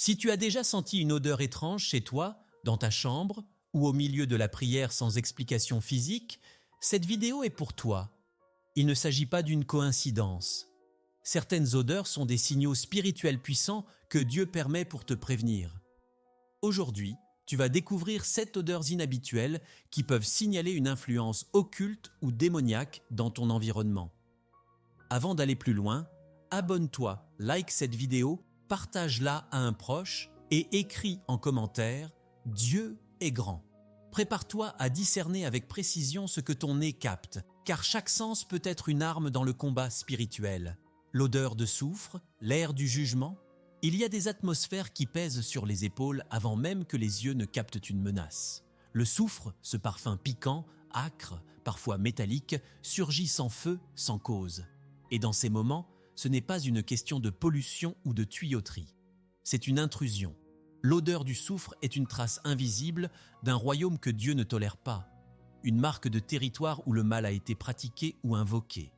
Si tu as déjà senti une odeur étrange chez toi, dans ta chambre ou au milieu de la prière sans explication physique, cette vidéo est pour toi. Il ne s'agit pas d'une coïncidence. Certaines odeurs sont des signaux spirituels puissants que Dieu permet pour te prévenir. Aujourd'hui, tu vas découvrir 7 odeurs inhabituelles qui peuvent signaler une influence occulte ou démoniaque dans ton environnement. Avant d'aller plus loin, abonne-toi, like cette vidéo, partage-la à un proche et écris en commentaire « Dieu est grand ». Prépare-toi à discerner avec précision ce que ton nez capte, car chaque sens peut être une arme dans le combat spirituel. L'odeur de soufre, l'air du jugement. Il y a des atmosphères qui pèsent sur les épaules avant même que les yeux ne captent une menace. Le soufre, ce parfum piquant, âcre, parfois métallique, surgit sans feu, sans cause. Et dans ces moments, ce n'est pas une question de pollution ou de tuyauterie. C'est une intrusion. L'odeur du soufre est une trace invisible d'un royaume que Dieu ne tolère pas. Une marque de territoire où le mal a été pratiqué ou invoqué.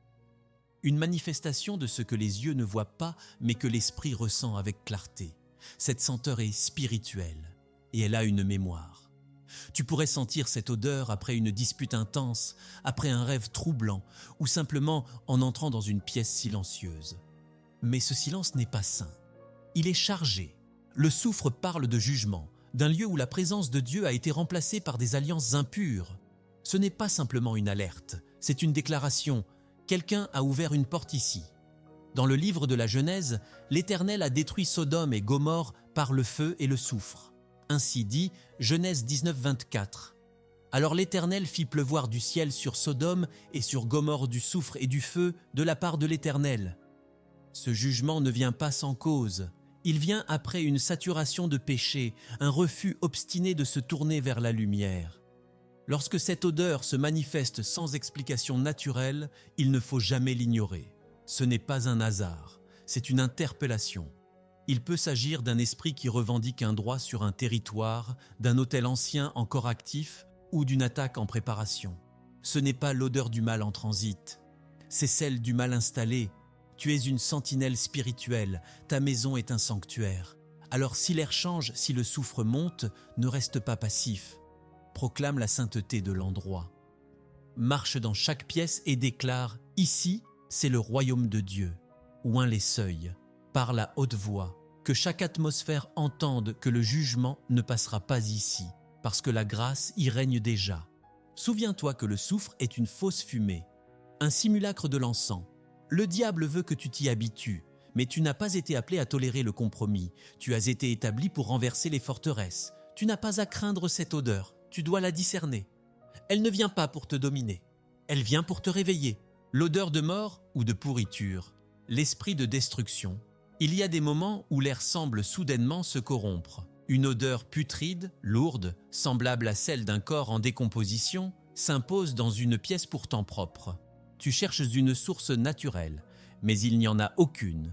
Une manifestation de ce que les yeux ne voient pas, mais que l'esprit ressent avec clarté. Cette senteur est spirituelle, et elle a une mémoire. Tu pourrais sentir cette odeur après une dispute intense, après un rêve troublant, ou simplement en entrant dans une pièce silencieuse. Mais ce silence n'est pas sain. Il est chargé. Le soufre parle de jugement, d'un lieu où la présence de Dieu a été remplacée par des alliances impures. Ce n'est pas simplement une alerte, c'est une déclaration. Quelqu'un a ouvert une porte ici. Dans le livre de la Genèse, l'Éternel a détruit Sodome et Gomorrhe par le feu et le soufre. Ainsi dit Genèse 19, 24. Alors l'Éternel fit pleuvoir du ciel sur Sodome et sur Gomorrhe du soufre et du feu de la part de l'Éternel. Ce jugement ne vient pas sans cause. Il vient après une saturation de péché, un refus obstiné de se tourner vers la lumière. Lorsque cette odeur se manifeste sans explication naturelle, il ne faut jamais l'ignorer. Ce n'est pas un hasard, c'est une interpellation. Il peut s'agir d'un esprit qui revendique un droit sur un territoire, d'un autel ancien encore actif ou d'une attaque en préparation. Ce n'est pas l'odeur du mal en transit, c'est celle du mal installé. Tu es une sentinelle spirituelle, ta maison est un sanctuaire. Alors si l'air change, si le soufre monte, ne reste pas passif. Proclame la sainteté de l'endroit. Marche dans chaque pièce et déclare « Ici, c'est le royaume de Dieu ». Oint les seuils. Parle à haute voix. Que chaque atmosphère entende que le jugement ne passera pas ici, parce que la grâce y règne déjà. Souviens-toi que le soufre est une fausse fumée, un simulacre de l'encens. Le diable veut que tu t'y habitues, mais tu n'as pas été appelé à tolérer le compromis. Tu as été établi pour renverser les forteresses. Tu n'as pas à craindre cette odeur. Tu dois la discerner. Elle ne vient pas pour te dominer. Elle vient pour te réveiller. L'odeur de mort ou de pourriture, l'esprit de destruction. Il y a des moments où l'air semble soudainement se corrompre. Une odeur putride, lourde, semblable à celle d'un corps en décomposition, s'impose dans une pièce pourtant propre. Tu cherches une source naturelle, mais il n'y en a aucune.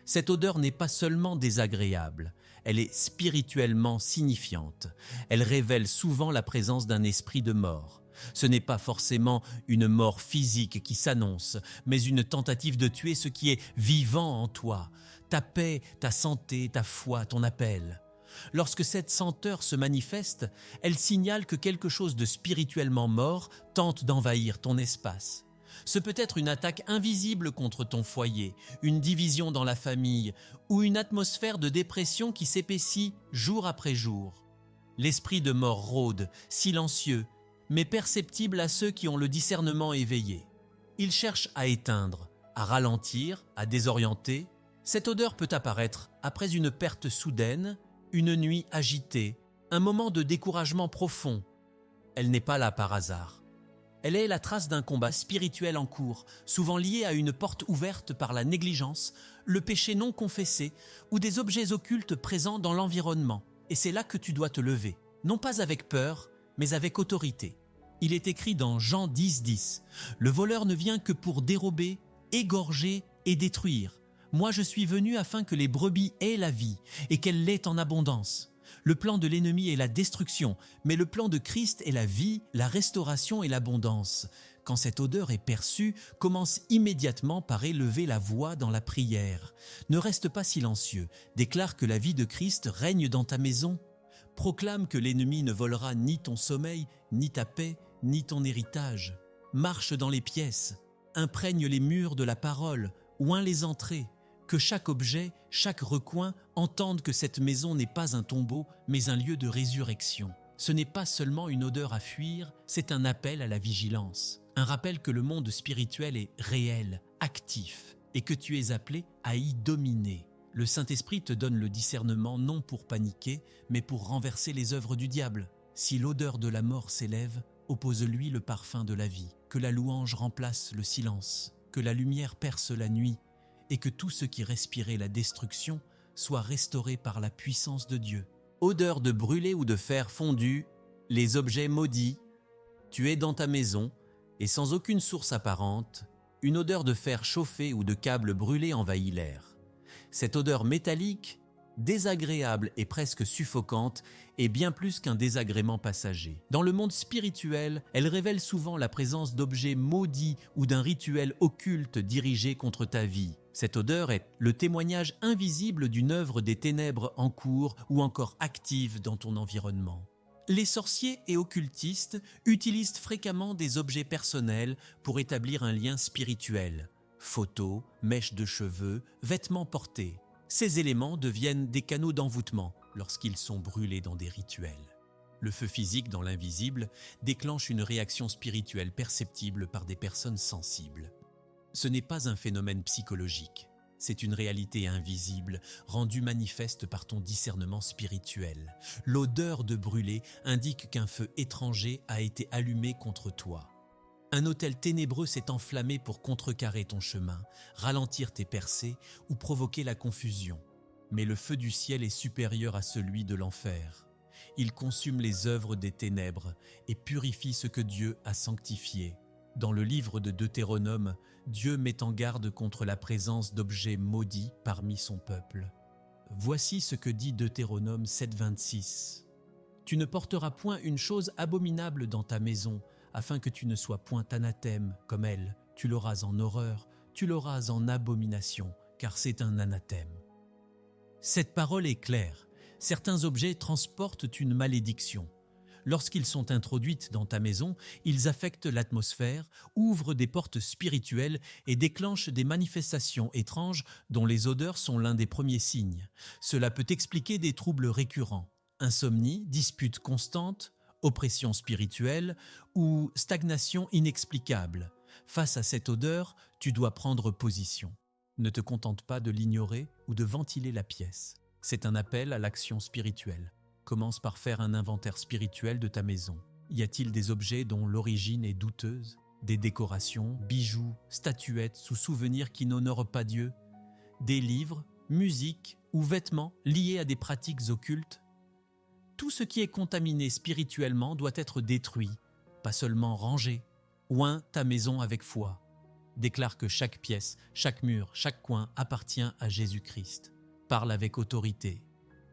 Cette odeur n'est pas seulement désagréable, elle est spirituellement signifiante. Elle révèle souvent la présence d'un esprit de mort. Ce n'est pas forcément une mort physique qui s'annonce, mais une tentative de tuer ce qui est vivant en toi, ta paix, ta santé, ta foi, ton appel. Lorsque cette senteur se manifeste, elle signale que quelque chose de spirituellement mort tente d'envahir ton espace. Ce peut être une attaque invisible contre ton foyer, une division dans la famille ou une atmosphère de dépression qui s'épaissit jour après jour. L'esprit de mort rôde, silencieux, mais perceptible à ceux qui ont le discernement éveillé. Il cherche à éteindre, à ralentir, à désorienter. Cette odeur peut apparaître après une perte soudaine, une nuit agitée, un moment de découragement profond. Elle n'est pas là par hasard. Elle est la trace d'un combat spirituel en cours, souvent lié à une porte ouverte par la négligence, le péché non confessé ou des objets occultes présents dans l'environnement. Et c'est là que tu dois te lever, non pas avec peur, mais avec autorité. Il est écrit dans Jean 10, 10 « Le voleur ne vient que pour dérober, égorger et détruire. Moi je suis venu afin que les brebis aient la vie et qu'elle l'ait en abondance. Le plan de l'ennemi est la destruction, mais le plan de Christ est la vie, la restauration et l'abondance. Quand cette odeur est perçue, commence immédiatement par élever la voix dans la prière. Ne reste pas silencieux, déclare que la vie de Christ règne dans ta maison. Proclame que l'ennemi ne volera ni ton sommeil, ni ta paix, ni ton héritage. Marche dans les pièces, imprègne les murs de la parole, oint les entrées. Que chaque objet, chaque recoin entende que cette maison n'est pas un tombeau, mais un lieu de résurrection. Ce n'est pas seulement une odeur à fuir, c'est un appel à la vigilance. Un rappel que le monde spirituel est réel, actif, et que tu es appelé à y dominer. Le Saint-Esprit te donne le discernement non pour paniquer, mais pour renverser les œuvres du diable. Si l'odeur de la mort s'élève, oppose-lui le parfum de la vie. Que la louange remplace le silence, que la lumière perce la nuit, et que tout ce qui respirait la destruction soit restauré par la puissance de Dieu. Odeur de brûlé ou de fer fondu, les objets maudits. Tu es dans ta maison, et sans aucune source apparente, une odeur de fer chauffé ou de câble brûlé envahit l'air. Cette odeur métallique, désagréable et presque suffocante, est bien plus qu'un désagrément passager. Dans le monde spirituel, elle révèle souvent la présence d'objets maudits ou d'un rituel occulte dirigé contre ta vie. Cette odeur est le témoignage invisible d'une œuvre des ténèbres en cours ou encore active dans ton environnement. Les sorciers et occultistes utilisent fréquemment des objets personnels pour établir un lien spirituel. Photos, mèches de cheveux, vêtements portés. Ces éléments deviennent des canaux d'envoûtement lorsqu'ils sont brûlés dans des rituels. Le feu physique dans l'invisible déclenche une réaction spirituelle perceptible par des personnes sensibles. Ce n'est pas un phénomène psychologique, c'est une réalité invisible rendue manifeste par ton discernement spirituel. L'odeur de brûlé indique qu'un feu étranger a été allumé contre toi. Un autel ténébreux s'est enflammé pour contrecarrer ton chemin, ralentir tes percées ou provoquer la confusion. Mais le feu du ciel est supérieur à celui de l'enfer. Il consume les œuvres des ténèbres et purifie ce que Dieu a sanctifié. Dans le livre de Deutéronome, Dieu met en garde contre la présence d'objets maudits parmi son peuple. Voici ce que dit Deutéronome 7,26. « Tu ne porteras point une chose abominable dans ta maison, afin que tu ne sois point anathème comme elle. Tu l'auras en horreur, tu l'auras en abomination, car c'est un anathème. » Cette parole est claire. Certains objets transportent une malédiction. Lorsqu'ils sont introduits dans ta maison, ils affectent l'atmosphère, ouvrent des portes spirituelles et déclenchent des manifestations étranges dont les odeurs sont l'un des premiers signes. Cela peut expliquer des troubles récurrents, insomnie, disputes constantes, oppression spirituelle ou stagnation inexplicable. Face à cette odeur, tu dois prendre position. Ne te contente pas de l'ignorer ou de ventiler la pièce. C'est un appel à l'action spirituelle. Commence par faire un inventaire spirituel de ta maison. Y a-t-il des objets dont l'origine est douteuse? Des décorations, bijoux, statuettes ou souvenirs qui n'honorent pas Dieu? Des livres, musique ou vêtements liés à des pratiques occultes? Tout ce qui est contaminé spirituellement doit être détruit, pas seulement rangé. Oint ta maison avec foi. Déclare que chaque pièce, chaque mur, chaque coin appartient à Jésus-Christ. Parle avec autorité.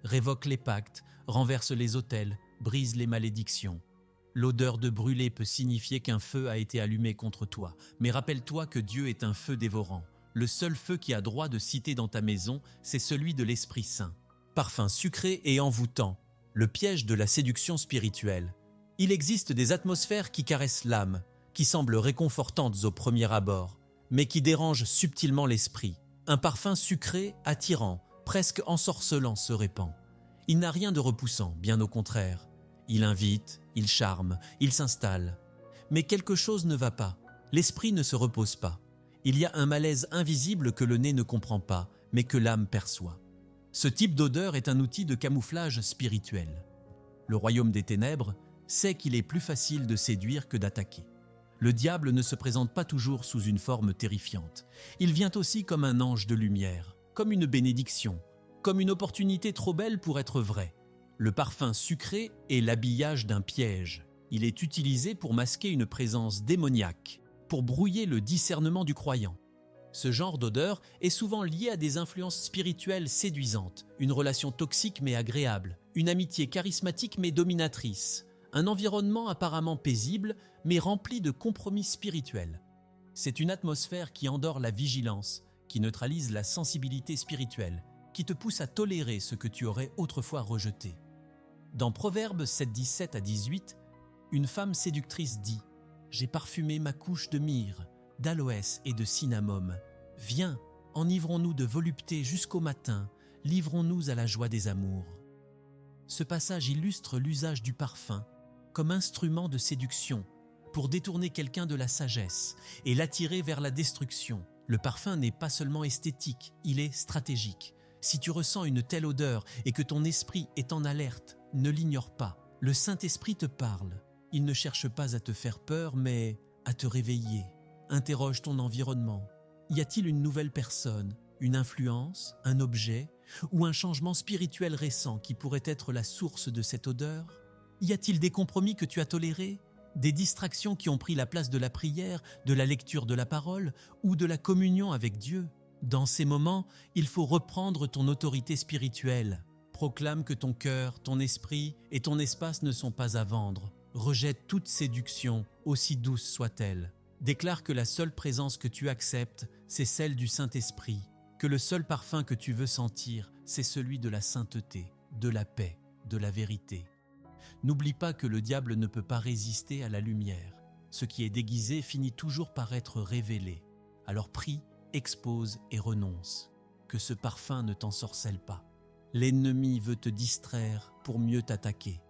Révoque les pactes, renverse les autels, brise les malédictions. L'odeur de brûlé peut signifier qu'un feu a été allumé contre toi. Mais rappelle-toi que Dieu est un feu dévorant. Le seul feu qui a droit de citer dans ta maison, c'est celui de l'Esprit Saint. Parfum sucré et envoûtant. Le piège de la séduction spirituelle. Il existe des atmosphères qui caressent l'âme, qui semblent réconfortantes au premier abord, mais qui dérangent subtilement l'esprit. Un parfum sucré, attirant, presque ensorcelant se répand. Il n'a rien de repoussant, bien au contraire. Il invite, il charme, il s'installe. Mais quelque chose ne va pas. L'esprit ne se repose pas. Il y a un malaise invisible que le nez ne comprend pas, mais que l'âme perçoit. Ce type d'odeur est un outil de camouflage spirituel. Le royaume des ténèbres sait qu'il est plus facile de séduire que d'attaquer. Le diable ne se présente pas toujours sous une forme terrifiante. Il vient aussi comme un ange de lumière, comme une bénédiction, comme une opportunité trop belle pour être vraie. Le parfum sucré est l'habillage d'un piège. Il est utilisé pour masquer une présence démoniaque, pour brouiller le discernement du croyant. Ce genre d'odeur est souvent lié à des influences spirituelles séduisantes, une relation toxique mais agréable, Une amitié charismatique mais dominatrice. Un environnement apparemment paisible mais rempli de compromis spirituels. C'est une atmosphère qui endort la vigilance, qui neutralise la sensibilité spirituelle, qui te pousse à tolérer ce que tu aurais autrefois rejeté. Dans Proverbes 7, 17 à 18, une femme séductrice dit « J'ai parfumé ma couche de myrrhe, d'aloès et de cinnamome. Viens, enivrons-nous de volupté jusqu'au matin, livrons-nous à la joie des amours. » Ce passage illustre l'usage du parfum comme instrument de séduction pour détourner quelqu'un de la sagesse et l'attirer vers la destruction. Le parfum n'est pas seulement esthétique, il est stratégique. Si tu ressens une telle odeur et que ton esprit est en alerte, ne l'ignore pas. Le Saint-Esprit te parle. Il ne cherche pas à te faire peur, mais à te réveiller. Interroge ton environnement. Y a-t-il une nouvelle personne, une influence, un objet ou un changement spirituel récent qui pourrait être la source de cette odeur? Y a-t-il des compromis que tu as tolérés? Des distractions qui ont pris la place de la prière, de la lecture de la parole ou de la communion avec Dieu? Dans ces moments, il faut reprendre ton autorité spirituelle. Proclame que ton cœur, ton esprit et ton espace ne sont pas à vendre. Rejette toute séduction, aussi douce soit-elle. Déclare que la seule présence que tu acceptes, c'est celle du Saint-Esprit. Que le seul parfum que tu veux sentir, c'est celui de la sainteté, de la paix, de la vérité. N'oublie pas que le diable ne peut pas résister à la lumière. Ce qui est déguisé finit toujours par être révélé. Alors prie, expose et renonce. Que ce parfum ne t'ensorcelle pas. L'ennemi veut te distraire pour mieux t'attaquer.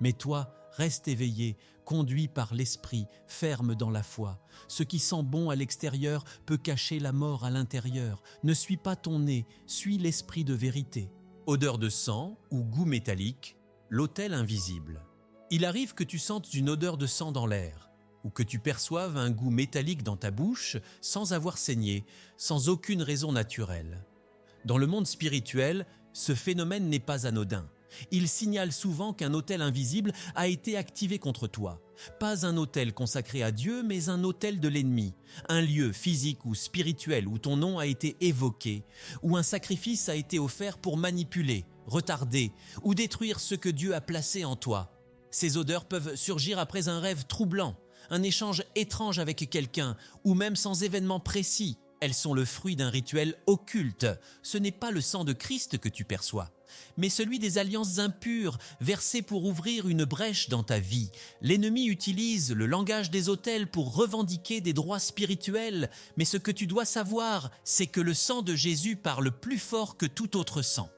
Mais toi, reste éveillé, conduit par l'esprit, ferme dans la foi. Ce qui sent bon à l'extérieur peut cacher la mort à l'intérieur. Ne suis pas ton nez, suis l'esprit de vérité. Odeur de sang ou goût métallique, l'autel invisible. Il arrive que tu sentes une odeur de sang dans l'air, ou que tu perçoives un goût métallique dans ta bouche sans avoir saigné, sans aucune raison naturelle. Dans le monde spirituel, ce phénomène n'est pas anodin. Il signale souvent qu'un autel invisible a été activé contre toi. Pas un autel consacré à Dieu, mais un autel de l'ennemi. Un lieu physique ou spirituel où ton nom a été évoqué, où un sacrifice a été offert pour manipuler, retarder ou détruire ce que Dieu a placé en toi. Ces odeurs peuvent surgir après un rêve troublant, un échange étrange avec quelqu'un ou même sans événement précis. Elles sont le fruit d'un rituel occulte. Ce n'est pas le sang de Christ que tu perçois, mais celui des alliances impures versées pour ouvrir une brèche dans ta vie. L'ennemi utilise le langage des autels pour revendiquer des droits spirituels, mais ce que tu dois savoir, c'est que le sang de Jésus parle plus fort que tout autre sang.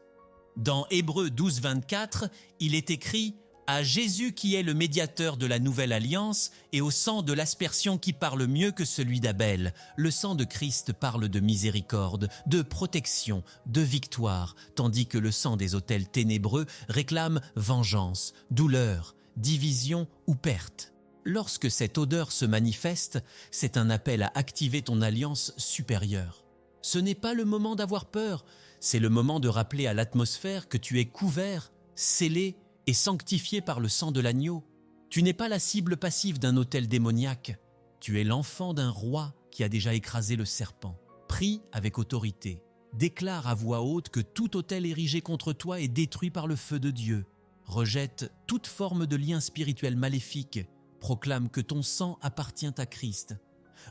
Dans Hébreux 12, 24, il est écrit « À Jésus qui est le médiateur de la nouvelle alliance et au sang de l'aspersion qui parle mieux que celui d'Abel. Le sang de Christ parle de miséricorde, de protection, de victoire, tandis que le sang des autels ténébreux réclame vengeance, douleur, division ou perte. Lorsque cette odeur se manifeste, c'est un appel à activer ton alliance supérieure. Ce n'est pas le moment d'avoir peur, c'est le moment de rappeler à l'atmosphère que tu es couvert, scellé et sanctifié par le sang de l'agneau. Tu n'es pas la cible passive d'un autel démoniaque. Tu es l'enfant d'un roi qui a déjà écrasé le serpent. Prie avec autorité. Déclare à voix haute que tout autel érigé contre toi est détruit par le feu de Dieu. Rejette toute forme de lien spirituel maléfique. Proclame que ton sang appartient à Christ.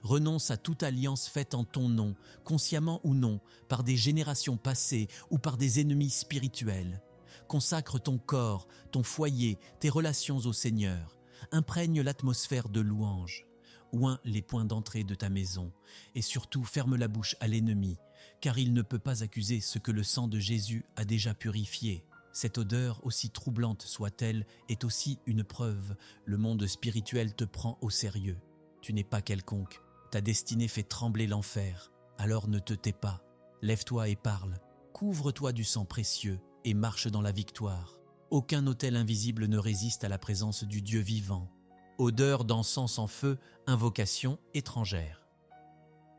Renonce à toute alliance faite en ton nom, consciemment ou non, par des générations passées ou par des ennemis spirituels. Consacre ton corps, ton foyer, tes relations au Seigneur. Imprègne l'atmosphère de louange. Oint les points d'entrée de ta maison. Et surtout, ferme la bouche à l'ennemi, car il ne peut pas accuser ce que le sang de Jésus a déjà purifié. Cette odeur, aussi troublante soit-elle, est aussi une preuve. Le monde spirituel te prend au sérieux. Tu n'es pas quelconque. Ta destinée fait trembler l'enfer. Alors ne te tais pas. Lève-toi et parle. Couvre-toi du sang précieux et marche dans la victoire. Aucun autel invisible ne résiste à la présence du Dieu vivant. Odeur d'encens en feu, invocation étrangère.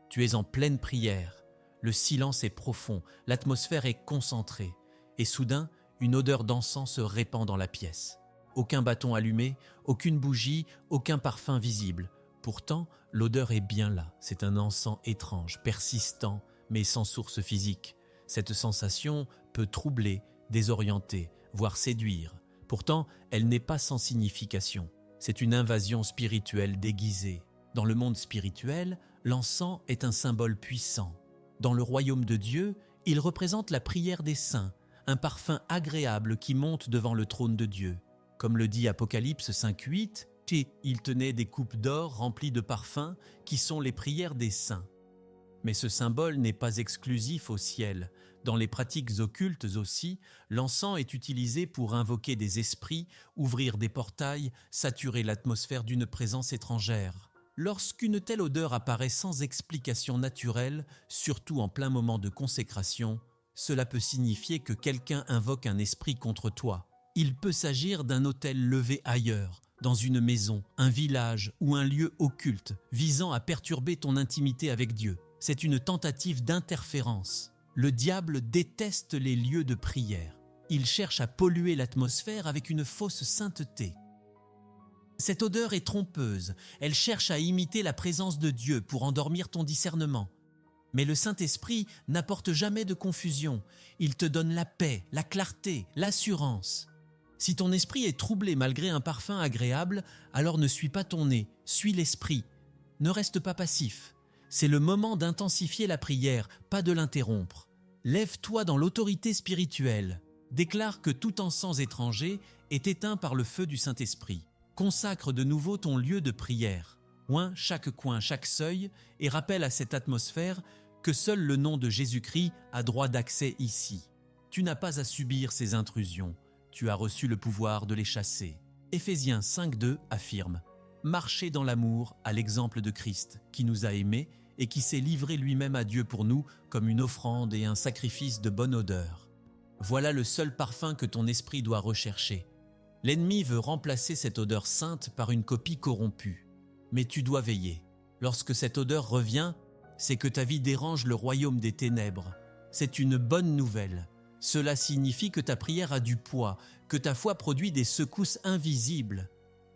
Tu es en pleine prière. Le silence est profond, l'atmosphère est concentrée. Et soudain, une odeur d'encens se répand dans la pièce. Aucun bâton allumé, aucune bougie, aucun parfum visible. Pourtant, l'odeur est bien là. C'est un encens étrange, persistant, mais sans source physique. Cette sensation peut troubler, désorienter, voire séduire. Pourtant, elle n'est pas sans signification. C'est une invasion spirituelle déguisée. Dans le monde spirituel, l'encens est un symbole puissant. Dans le royaume de Dieu, il représente la prière des saints, un parfum agréable qui monte devant le trône de Dieu. Comme le dit Apocalypse 5:8, il tenait des coupes d'or remplies de parfums qui sont les prières des saints. Mais ce symbole n'est pas exclusif au ciel. Dans les pratiques occultes aussi, l'encens est utilisé pour invoquer des esprits, ouvrir des portails, saturer l'atmosphère d'une présence étrangère. Lorsqu'une telle odeur apparaît sans explication naturelle, surtout en plein moment de consécration, cela peut signifier que quelqu'un invoque un esprit contre toi. Il peut s'agir d'un autel levé ailleurs, dans une maison, un village ou un lieu occulte, visant à perturber ton intimité avec Dieu. C'est une tentative d'interférence. Le diable déteste les lieux de prière. Il cherche à polluer l'atmosphère avec une fausse sainteté. Cette odeur est trompeuse. Elle cherche à imiter la présence de Dieu pour endormir ton discernement. Mais le Saint-Esprit n'apporte jamais de confusion. Il te donne la paix, la clarté, l'assurance. Si ton esprit est troublé malgré un parfum agréable, alors ne suis pas ton nez, suis l'esprit. Ne reste pas passif. C'est le moment d'intensifier la prière, pas de l'interrompre. Lève-toi dans l'autorité spirituelle. Déclare que tout encens étranger est éteint par le feu du Saint-Esprit. Consacre de nouveau ton lieu de prière. Oins chaque coin, chaque seuil et rappelle à cette atmosphère que seul le nom de Jésus-Christ a droit d'accès ici. Tu n'as pas à subir ces intrusions. Tu as reçu le pouvoir de les chasser. Éphésiens 5:2 affirme « Marchez dans l'amour à l'exemple de Christ, qui nous a aimés et qui s'est livré lui-même à Dieu pour nous comme une offrande et un sacrifice de bonne odeur. » Voilà le seul parfum que ton esprit doit rechercher. L'ennemi veut remplacer cette odeur sainte par une copie corrompue. Mais tu dois veiller. Lorsque cette odeur revient, c'est que ta vie dérange le royaume des ténèbres. C'est une bonne nouvelle. Cela signifie que ta prière a du poids, que ta foi produit des secousses invisibles.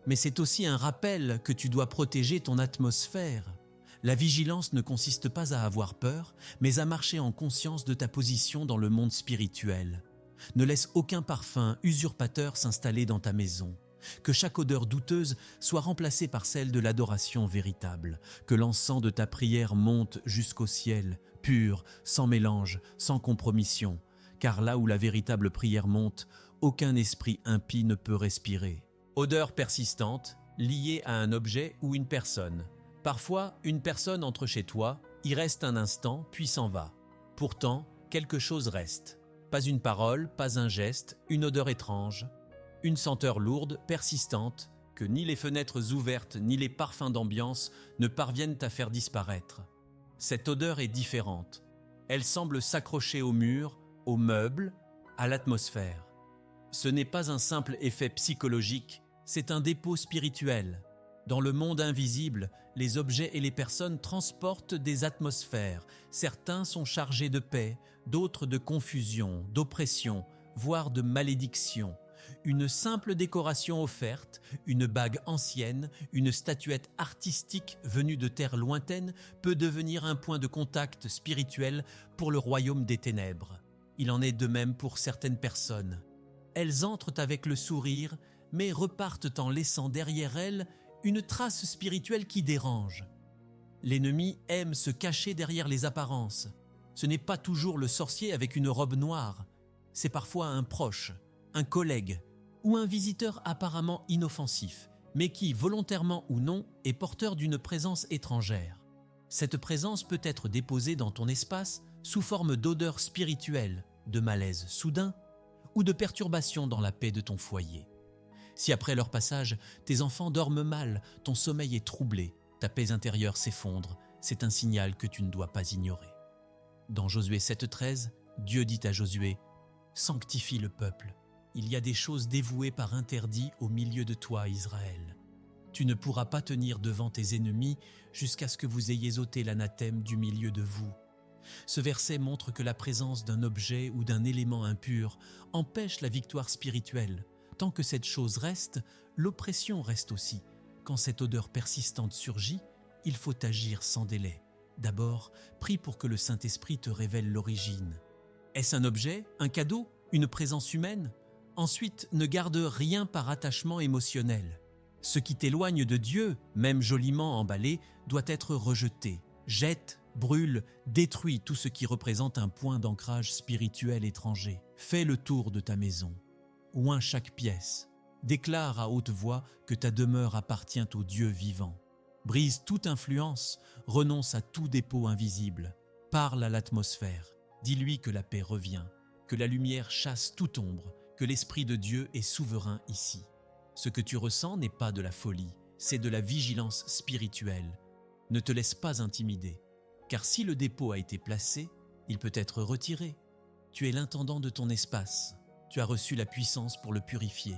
Mais c'est aussi un rappel que tu dois protéger ton atmosphère. La vigilance ne consiste pas à avoir peur, mais à marcher en conscience de ta position dans le monde spirituel. Ne laisse aucun parfum usurpateur s'installer dans ta maison. Que chaque odeur douteuse soit remplacée par celle de l'adoration véritable. Que l'encens de ta prière monte jusqu'au ciel, pur, sans mélange, sans compromission. Car là où la véritable prière monte, aucun esprit impie ne peut respirer. Odeur persistante, liée à un objet ou une personne. Parfois, une personne entre chez toi, y reste un instant, puis s'en va. Pourtant, quelque chose reste. Pas une parole, pas un geste, une odeur étrange, une senteur lourde, persistante, que ni les fenêtres ouvertes ni les parfums d'ambiance ne parviennent à faire disparaître. Cette odeur est différente. Elle semble s'accrocher au mur, aux meubles, à l'atmosphère. Ce n'est pas un simple effet psychologique, c'est un dépôt spirituel. Dans le monde invisible, les objets et les personnes transportent des atmosphères. Certains sont chargés de paix, d'autres de confusion, d'oppression, voire de malédiction. Une simple décoration offerte, une bague ancienne, une statuette artistique venue de terres lointaines peut devenir un point de contact spirituel pour le royaume des ténèbres. Il en est de même pour certaines personnes. Elles entrent avec le sourire, mais repartent en laissant derrière elles une trace spirituelle qui dérange. L'ennemi aime se cacher derrière les apparences. Ce n'est pas toujours le sorcier avec une robe noire. C'est parfois un proche, un collègue ou un visiteur apparemment inoffensif, mais qui, volontairement ou non, est porteur d'une présence étrangère. Cette présence peut être déposée dans ton espace sous forme d'odeur spirituelle, de malaise soudain ou de perturbation dans la paix de ton foyer. Si après leur passage, tes enfants dorment mal, ton sommeil est troublé, ta paix intérieure s'effondre, c'est un signal que tu ne dois pas ignorer. Dans Josué 7:13, Dieu dit à Josué « Sanctifie le peuple. Il y a des choses dévouées par interdit au milieu de toi, Israël. Tu ne pourras pas tenir devant tes ennemis jusqu'à ce que vous ayez ôté l'anathème du milieu de vous. » Ce verset montre que la présence d'un objet ou d'un élément impur empêche la victoire spirituelle. Tant que cette chose reste, l'oppression reste aussi. Quand cette odeur persistante surgit, il faut agir sans délai. D'abord, prie pour que le Saint-Esprit te révèle l'origine. Est-ce un objet, un cadeau, une présence humaine ? Ensuite, ne garde rien par attachement émotionnel. Ce qui t'éloigne de Dieu, même joliment emballé, doit être rejeté. Jette, brûle, détruis tout ce qui représente un point d'ancrage spirituel étranger. Fais le tour de ta maison. Oint chaque pièce. Déclare à haute voix que ta demeure appartient au Dieu vivant. Brise toute influence, renonce à tout dépôt invisible. Parle à l'atmosphère. Dis-lui que la paix revient, que la lumière chasse toute ombre, que l'Esprit de Dieu est souverain ici. Ce que tu ressens n'est pas de la folie, c'est de la vigilance spirituelle. Ne te laisse pas intimider, car si le dépôt a été placé, il peut être retiré. Tu es l'intendant de ton espace, tu as reçu la puissance pour le purifier.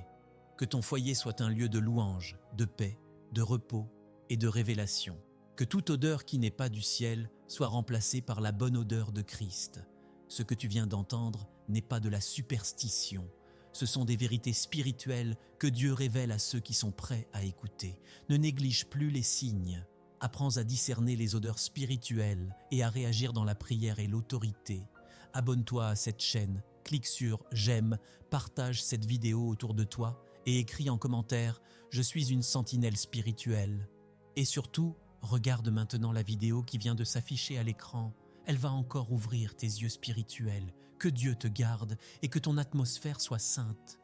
Que ton foyer soit un lieu de louange, de paix, de repos et de révélation. Que toute odeur qui n'est pas du ciel soit remplacée par la bonne odeur de Christ. Ce que tu viens d'entendre n'est pas de la superstition. Ce sont des vérités spirituelles que Dieu révèle à ceux qui sont prêts à écouter. Ne néglige plus les signes. Apprends à discerner les odeurs spirituelles et à réagir dans la prière et l'autorité. Abonne-toi à cette chaîne, clique sur « J'aime », partage cette vidéo autour de toi et écris en commentaire « Je suis une sentinelle spirituelle ». Et surtout, regarde maintenant la vidéo qui vient de s'afficher à l'écran. Elle va encore ouvrir tes yeux spirituels. Que Dieu te garde et que ton atmosphère soit sainte.